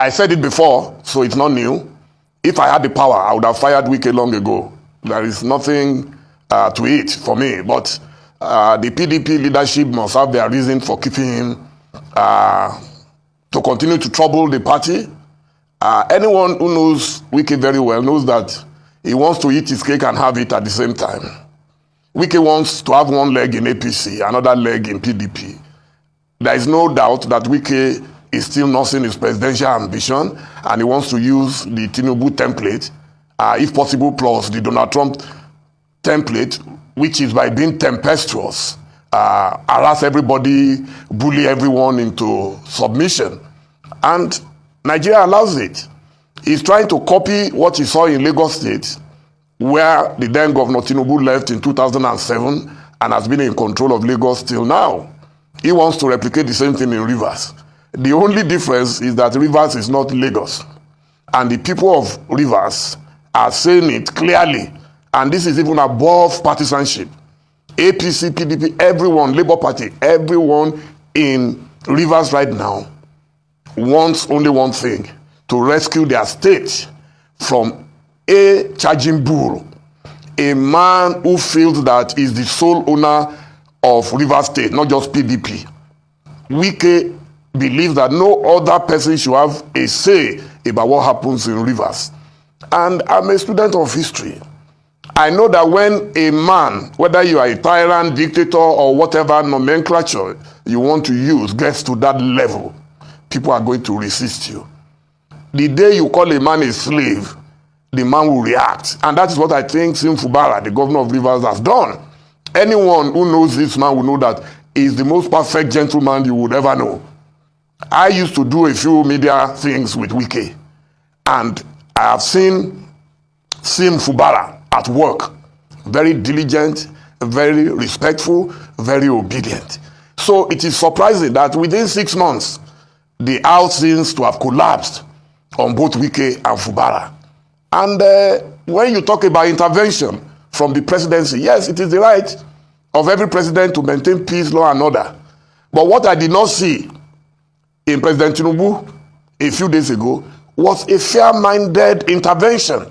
I said it before, so it's not new. If I had the power, I would have fired Wike long ago. There is nothing to it for me. But the PDP leadership must have their reason for keeping him to continue to trouble the party. Anyone who knows Wike very well knows that he wants to eat his cake and have it at the same time. Wike wants to have one leg in APC, another leg in PDP. There is no doubt that Wike is still nursing his presidential ambition, and he wants to use the Tinubu template, if possible, plus the Donald Trump template, which is by being tempestuous, harass everybody, bully everyone into submission. And Nigeria allows it. He's trying to copy what he saw in Lagos State, where the then Governor Tinubu left in 2007 and has been in control of Lagos till now. He wants to replicate the same thing in Rivers. The only difference is that Rivers is not Lagos. And the people of Rivers are saying it clearly. And this is even above partisanship. APC, PDP, everyone, Labour Party, everyone in Rivers right now wants only one thing: to rescue their state from a charging bull, a man who feels that is the sole owner of Rivers State, not just PDP. Wike believes that no other person should have a say about what happens in Rivers. And I'm a student of history. I know that when a man, whether you are a tyrant, dictator, or whatever nomenclature you want to use, gets to that level, people are going to resist you. The day you call a man a slave, the man will react. And that is what I think Wike and Fubara, the governor of Rivers, has done. Anyone who knows this man will know that he is the most perfect gentleman you would ever know. I used to do a few media things with Wike, and I have seen Wike and Fubara at work. Very diligent, very respectful, very obedient. So it is surprising that within 6 months, the house seems to have collapsed on both Wike and Fubara. And when you talk about intervention from the presidency, yes, it is the right of every president to maintain peace, law, and order. But what I did not see in President Tinubu a few days ago was a fair-minded intervention.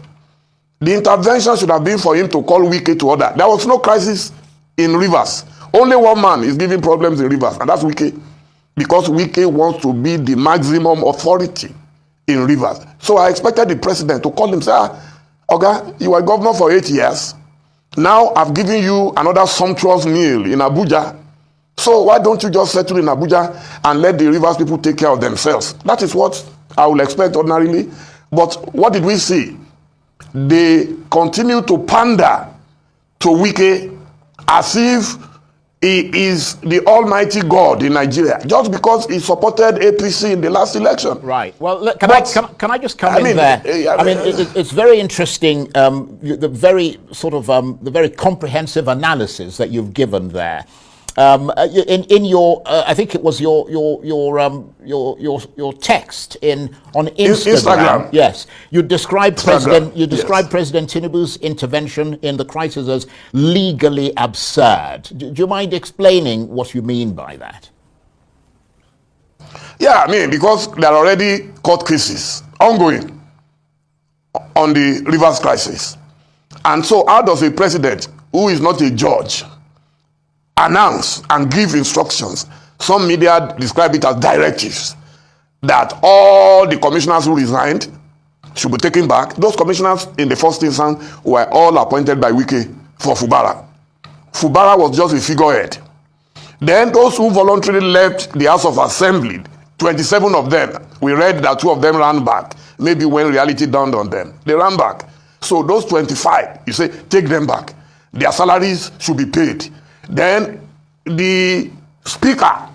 The intervention should have been for him to call Wike to order. There was no crisis in Rivers. Only one man is giving problems in Rivers, and that's Wike. Because Wike wants to be the maximum authority in Rivers. So I expected the president to call him, say, Oga, you were governor for 8 years. Now I've given you another sumptuous meal in Abuja. So why don't you just settle in Abuja and let the Rivers people take care of themselves? That is what I would expect ordinarily. But what did we see? They continue to pander to Wike as if he is the almighty God in Nigeria, just because he supported APC in the last election. Right. Well, look, can I just come in there? It's very interesting, the very comprehensive analysis that you've given there. In your, I think it was your text on Instagram. Yes, you described President Tinubu's intervention in the crisis as legally absurd. Do you mind explaining what you mean by that? Yeah, I mean, because there are already court cases ongoing on the Rivers crisis, and so how does a president who is not a judge announce and give instructions? Some media describe it as directives, that all the commissioners who resigned should be taken back. Those commissioners in the first instance were all appointed by Wike for Fubara. Fubara was just a figurehead. Then those who voluntarily left the House of Assembly, 27 of them, we read that 2 of them ran back. Maybe when reality dawned on them, they ran back. So those 25, you say, take them back. Their salaries should be paid. Then the speaker.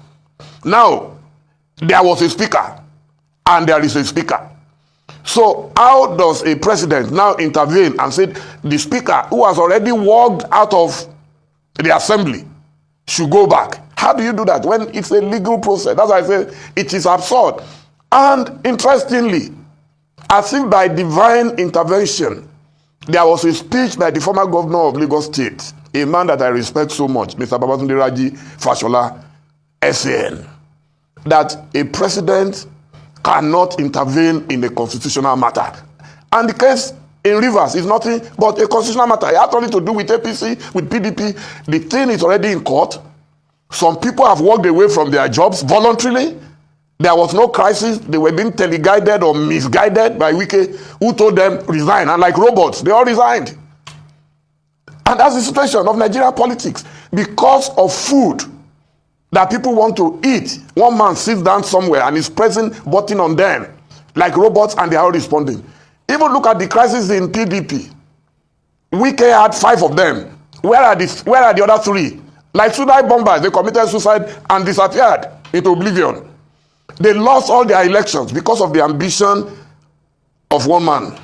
Now, there was a speaker and there is a speaker. So how does a president now intervene and say the speaker, who has already walked out of the assembly, should go back? How do you do that when it's a legal process? That's why I say it is absurd. And interestingly, as if by divine intervention, there was a speech by the former governor of Lagos State, a man that I respect so much, Mr. Babatunde Raji Fashola, SAN, that a president cannot intervene in a constitutional matter. And the case in Rivers is nothing but a constitutional matter. It has nothing to do with APC, with PDP. The thing is already in court. Some people have walked away from their jobs voluntarily. There was no crisis. They were being teleguided or misguided by Wike, who told them resign. And like robots, they all resigned. And that's the situation of Nigerian politics. Because of food that people want to eat, one man sits down somewhere and is pressing button on them like robots, and they are all responding. Even look at the crisis in PDP. Wike had 5 of them. Where are the other 3? Like suicide bombers, they committed suicide and disappeared into oblivion. They lost all their elections because of the ambition of one man.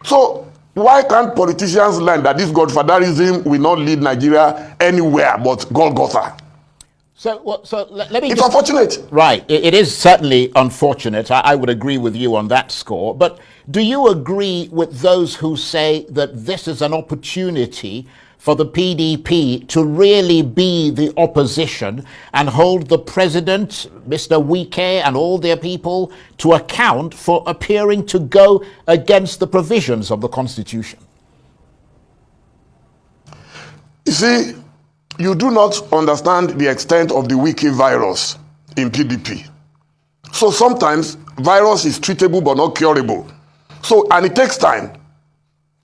So why can't politicians learn that this godfatherism will not lead Nigeria anywhere but Golgotha? So let me. It's unfortunate. Right. It is certainly unfortunate. I would agree with you on that score. But do you agree with those who say that this is an opportunity for the PDP to really be the opposition and hold the president, Mr. Wike, and all their people to account for appearing to go against the provisions of the Constitution? You see, you do not understand the extent of the Wike virus in PDP. So sometimes virus is treatable but not curable. So, and it takes time.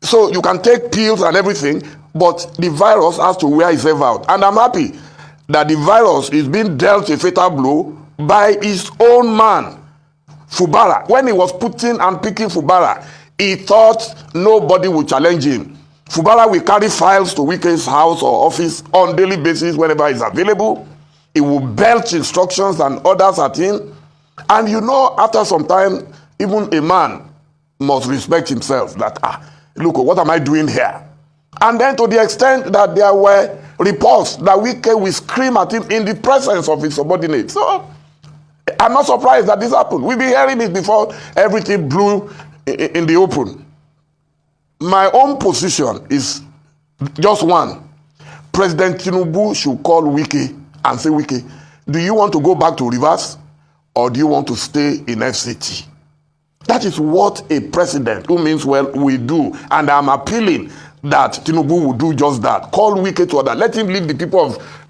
So you can take pills and everything, but the virus has to wear itself out. And I'm happy that the virus is being dealt a fatal blow by his own man, Fubara. When he was putting and picking Fubara, he thought nobody would challenge him. Fubara will carry files to Wike's house or office on daily basis whenever he's available. He will belch instructions and orders at him. And you know, after some time, even a man must respect himself that, look, what am I doing here? And then to the extent that there were reports that Wike will scream at him in the presence of his subordinates. So I'm not surprised that this happened. We've been hearing it before everything blew in the open. My own position is just one. President Tinubu should call Wike and say, Wike, do you want to go back to Rivers or do you want to stay in FCT? That is what a president who means well will do. And I'm appealing that Tinubu will do just that. Call Wike to order. Let him leave the people of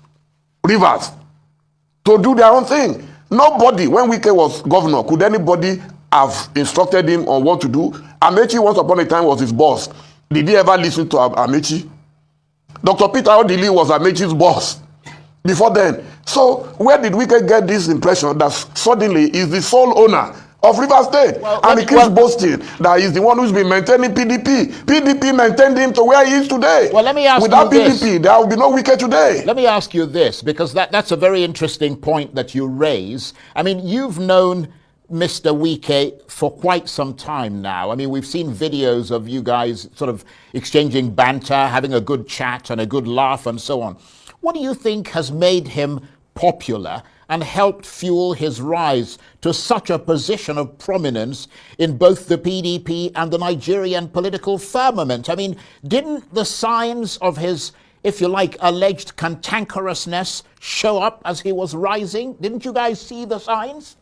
Rivers to do their own thing. Nobody, when Wike was governor, could anybody have instructed him on what to do? Amechi once upon a time was his boss. Did he ever listen to Amechi? Dr. Peter Odili was Amechi's boss before then. So where did Wike get this impression that suddenly he's the sole owner of Rivers State? Well, and he keeps boasting that he's the one who's been maintaining PDP. PDP maintained him to where he is today. Well, let me ask Without you PDP, this. there will be no Wike today. Let me ask you this, because that's a very interesting point that you raise. I mean, you've known Mr. Wike for quite some time now. I mean, we've seen videos of you guys sort of exchanging banter, having a good chat and a good laugh and so on. What do you think has made him popular and helped fuel his rise to such a position of prominence in both the PDP and the Nigerian political firmament? I mean, didn't the signs of his, if you like, alleged cantankerousness show up as he was rising? Didn't you guys see the signs?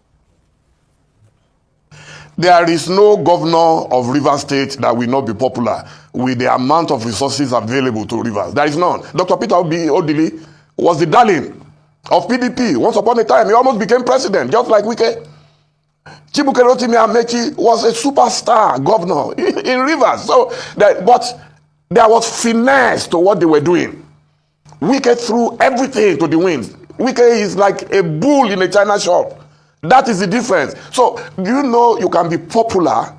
There is no governor of Rivers State that will not be popular with the amount of resources available to Rivers. There is none. Dr. Peter Odili was the darling of PDP. Once upon a time, he almost became president, just like Wike. Chibuke Rotimi Amechi was a superstar governor in Rivers. So, but there was finesse to what they were doing. Wike threw everything to the winds. Wike is like a bull in a china shop. That is the difference. So, you know, you can be popular,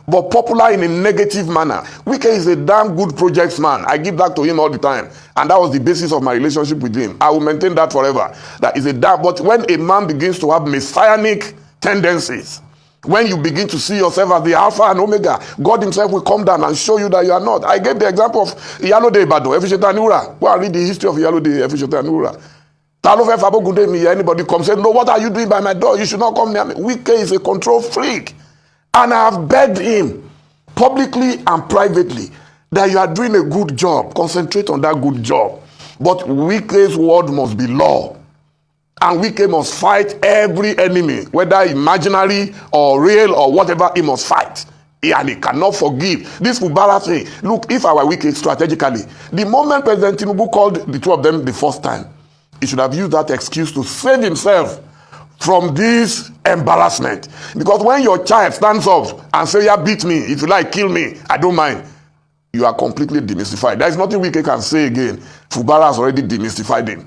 but popular in a negative manner. Wike is a damn good projects man. I give that to him all the time. And that was the basis of my relationship with him. I will maintain that forever. That is a damn, but when a man begins to have messianic tendencies, when you begin to see yourself as the Alpha and Omega, God himself will come down and show you that you are not. I gave the example of Iyalode Ibadan, Efiseta Nura. Go and read the history of Iyalode, Efiseta Nura. Anybody comes and say, no, what are you doing by my door? You should not come near me. Wike is a control freak. And I have begged him publicly and privately that you are doing a good job. Concentrate on that good job. But Wike's word must be law. And Wike must fight every enemy, whether imaginary or real or whatever, he must fight. And he cannot forgive. This Fubara thing, look, if I were Wike strategically, the moment President Tinubu called the two of them the first time, he should have used that excuse to save himself from this embarrassment. Because when your child stands up and says, yeah, beat me, if you like, kill me, I don't mind, you are completely demystified. There is nothing Wike can say again. Fubara has already demystified him.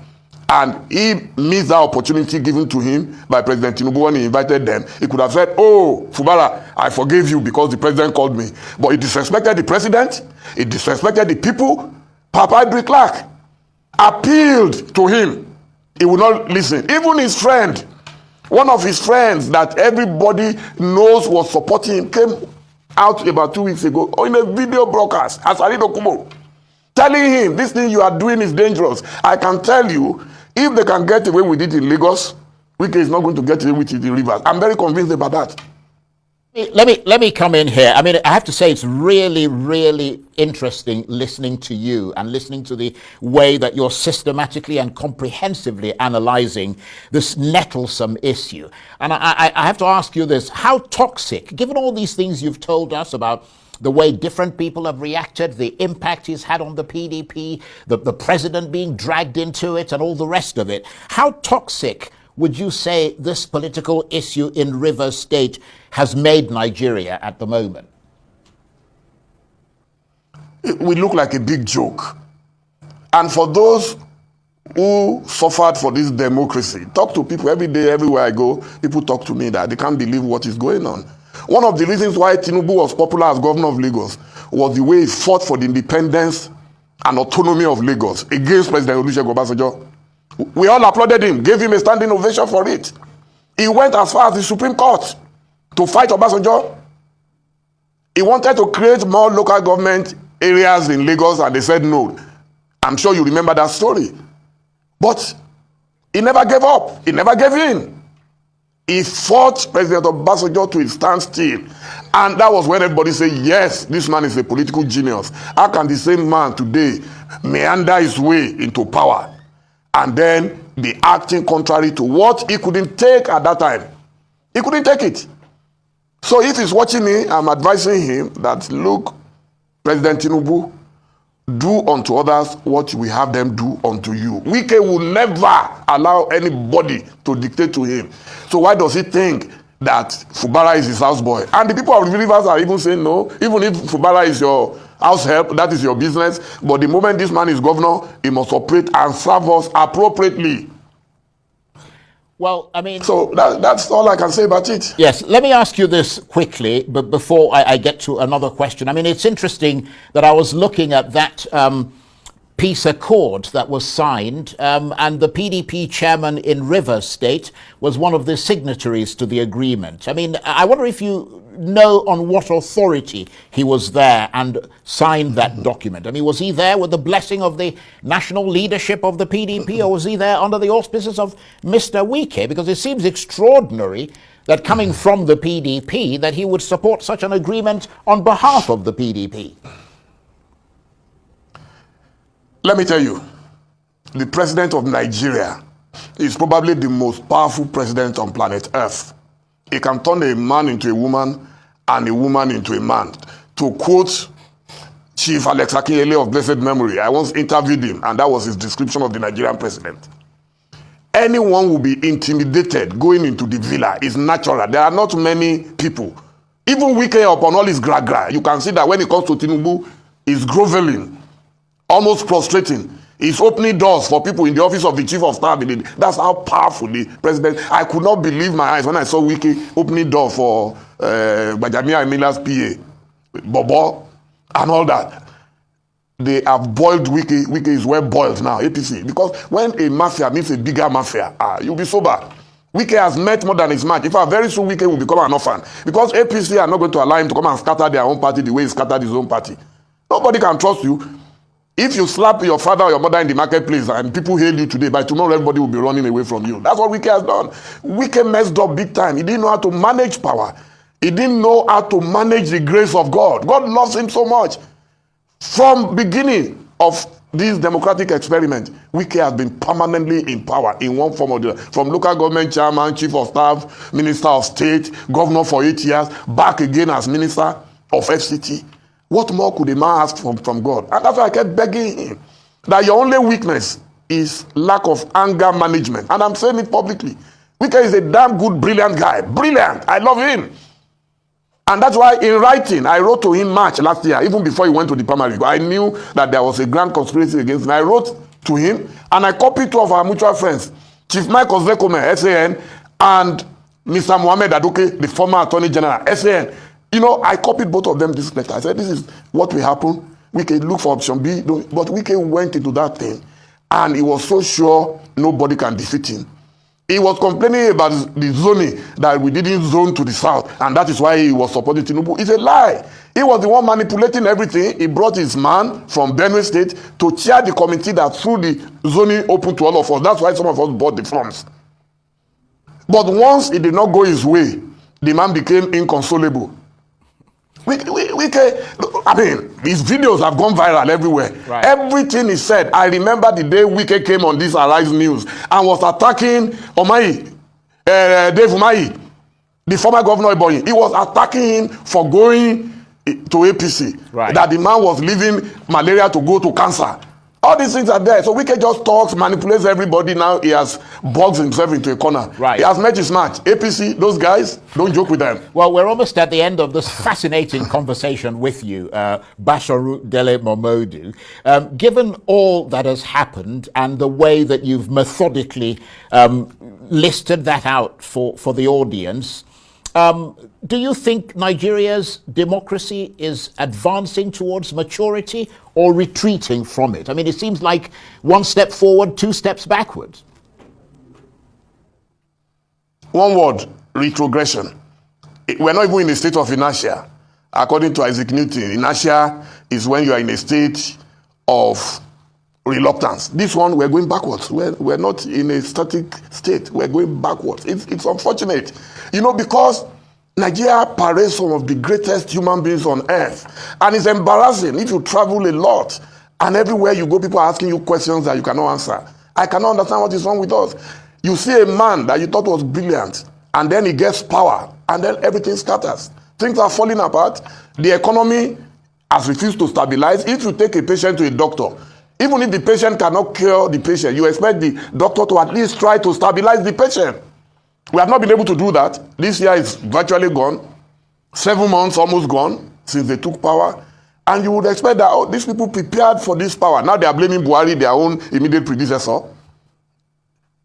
And he missed that opportunity given to him by President Tinubu when he invited them. He could have said, oh, Fubara, I forgave you because the president called me. But he disrespected the president. He disrespected the people. Papa Idris Clark appealed to him. He would not listen. Even his friend, one of his friends that everybody knows was supporting him, came out about 2 weeks ago in a video broadcast, Asari Dokubo, telling him, this thing you are doing is dangerous. I can tell you, if they can get away with it in Lagos, Wike is not going to get away with it in Rivers. I'm very convinced about that. Let me come in here. I mean, I have to say it's really, really interesting listening to you and listening to the way that you're systematically and comprehensively analyzing this nettlesome issue. And I have to ask you this, how toxic, given all these things you've told us about the way different people have reacted, the impact he's had on the PDP, the president being dragged into it and all the rest of it, how toxic would you say this political issue in Rivers State has made Nigeria at the moment? We look like a big joke. And for those who suffered for this democracy, talk to people every day, everywhere I go, people talk to me that they can't believe what is going on. One of the reasons why Tinubu was popular as governor of Lagos was the way he fought for the independence and autonomy of Lagos against President Olusegun Obasanjo. We all applauded him, gave him a standing ovation for it. He went as far as the Supreme Court to fight Obasanjo. He wanted to create more local government areas in Lagos and they said no. I'm sure you remember that story. But he never gave up. He never gave in. He fought President Obasanjo to his standstill. And that was when everybody said, yes, this man is a political genius. How can the same man today meander his way into power and then be acting contrary to what he couldn't take at that time? He couldn't take it. So if he's watching me, I'm advising him that, look, President Tinubu, do unto others what we have them do unto you. Wike will never allow anybody to dictate to him. So why does he think that Fubara is his houseboy? And the people of the Rivers are even saying no. Even if Fubara is your house help, that is your business. But the moment this man is governor, he must operate and serve us appropriately. Well, I mean... So that's all I can say about it. Yes, let me ask you this quickly, but before I get to another question. I mean, it's interesting that I was looking at that peace accord that was signed, and the PDP chairman in Rivers State was one of the signatories to the agreement. I mean, I wonder if you know on what authority he was there and signed that document. I mean, was he there with the blessing of the national leadership of the PDP, or was he there under the auspices of Mr. Wike? Because it seems extraordinary that coming from the PDP that he would support such an agreement on behalf of the PDP. Let me tell you, the president of Nigeria is probably the most powerful president on planet Earth. He can turn a man into a woman and a woman into a man. To quote Chief Alex Akinyele of blessed memory, I once interviewed him, and that was his description of the Nigerian president. Anyone will be intimidated going into the villa. It's natural. There are not many people. Even Wike upon all his gra-gra, you can see that when it comes to Tinubu, he's groveling, almost prostrating. He's opening doors for people in the office of the chief of staff. That's how powerful the president. I could not believe my eyes when I saw Wike opening door for Bajamia Emila's PA, Bobo, and all that. They have boiled Wike. Wike is well boiled now, APC. Because when a mafia meets a bigger mafia, you'll be sober. Wike has met more than his match. In fact, very soon Wike will become an orphan. Because APC are not going to allow him to come and scatter their own party the way he scattered his own party. Nobody can trust you. If you slap your father or your mother in the marketplace and people hail you today, by tomorrow everybody will be running away from you. That's what Wike has done. Wike messed up big time. He didn't know how to manage power. He didn't know how to manage the grace of God. God loves him so much. From beginning of this democratic experiment, Wike has been permanently in power in one form or the other. From local government chairman, chief of staff, minister of state, governor for 8 years, back again as minister of FCT. What more could a man ask from God? And that's why I kept begging him that your only weakness is lack of anger management. And I'm saying it publicly. Wike is a damn good, brilliant guy. Brilliant. I love him. And that's why in writing, I wrote to him March last year, even before he went to the primary. I knew that there was a grand conspiracy against him. I wrote to him, and I copied 2 of our mutual friends, Chief Michael Zekome, SAN, and Mr. Mohammed Adoke, the former Attorney General, SAN. You know, I copied both of them this letter. I said, this is what will happen. Wike, look for option B. But Wike went into that thing, and he was so sure nobody can defeat him. He was complaining about the zoning, that we didn't zone to the south, and that is why he was supporting Tinubu. It's a lie. He was the one manipulating everything. He brought his man from Benue State to chair the committee that threw the zoning open to all of us. That's why some of us bought the forms. But once it did not go his way, the man became inconsolable. Wike, I mean, his videos have gone viral everywhere. Right. Everything he said. I remember the day Wike came on this Arise News and was attacking Dave Umahi, the former governor of Ebonyi. He was attacking him for going to APC. Right. That the man was leaving malaria to go to cancer. All these things are there. So Wike just talks, manipulates everybody. Now he has boxed himself into a corner. Right. He has met his match. APC, those guys, don't joke with them. Well, we're almost at the end of this fascinating conversation with you, Basharu Dele Momodu. Given all that has happened and the way that you've methodically listed that out for the audience, do you think Nigeria's democracy is advancing towards maturity or retreating from it? I mean, it seems like 1 step forward, 2 steps backwards. One word, retrogression. We're not even in a state of inertia. According to Isaac Newton, inertia is when you are in a state of reluctance. This one, we're going backwards. We're not in a static state. We're going backwards. It's unfortunate. You know, because Nigeria parades some of the greatest human beings on earth. And it's embarrassing if you travel a lot and everywhere you go, people are asking you questions that you cannot answer. I cannot understand what is wrong with us. You see a man that you thought was brilliant, and then he gets power, and then everything scatters. Things are falling apart. The economy has refused to stabilize. If you take a patient to a doctor, even if the patient cannot cure the patient, you expect the doctor to at least try to stabilize the patient. We have not been able to do that. This year is virtually gone. 7 months almost gone since they took power. And you would expect that these people prepared for this power. Now they are blaming Buhari, their own immediate predecessor.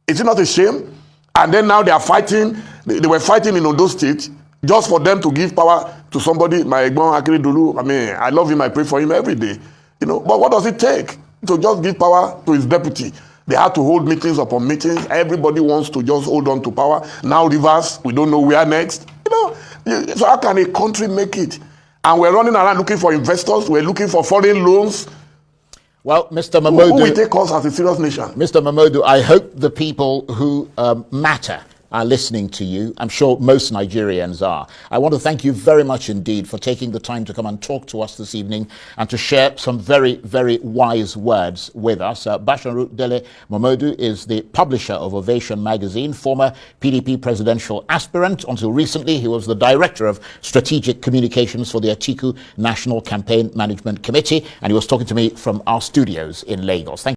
Is it not a shame? And then now they are fighting. They were fighting in Ondo State just for them to give power to somebody. My Egbon Akeredolu, I mean, I love him. I pray for him every day. You know, but what does it take to just give power to his deputy? They had to hold meetings upon meetings. Everybody wants to just hold on to power. Now reverse, we don't know where next. You know, so how can a country make it? And we're running around looking for investors. We're looking for foreign loans. Well, Mr. Momodu, who will take us as a serious nation? Mr. Momodu, I hope the people who matter are listening to you. I'm sure most Nigerians are. I want to thank you very much indeed for taking the time to come and talk to us this evening and to share some very, very wise words with us. Basharu Dele Momodu is the publisher of Ovation magazine, former PDP presidential aspirant. Until recently, he was the director of strategic communications for the Atiku National Campaign Management Committee, and he was talking to me from our studios in Lagos. Thank you.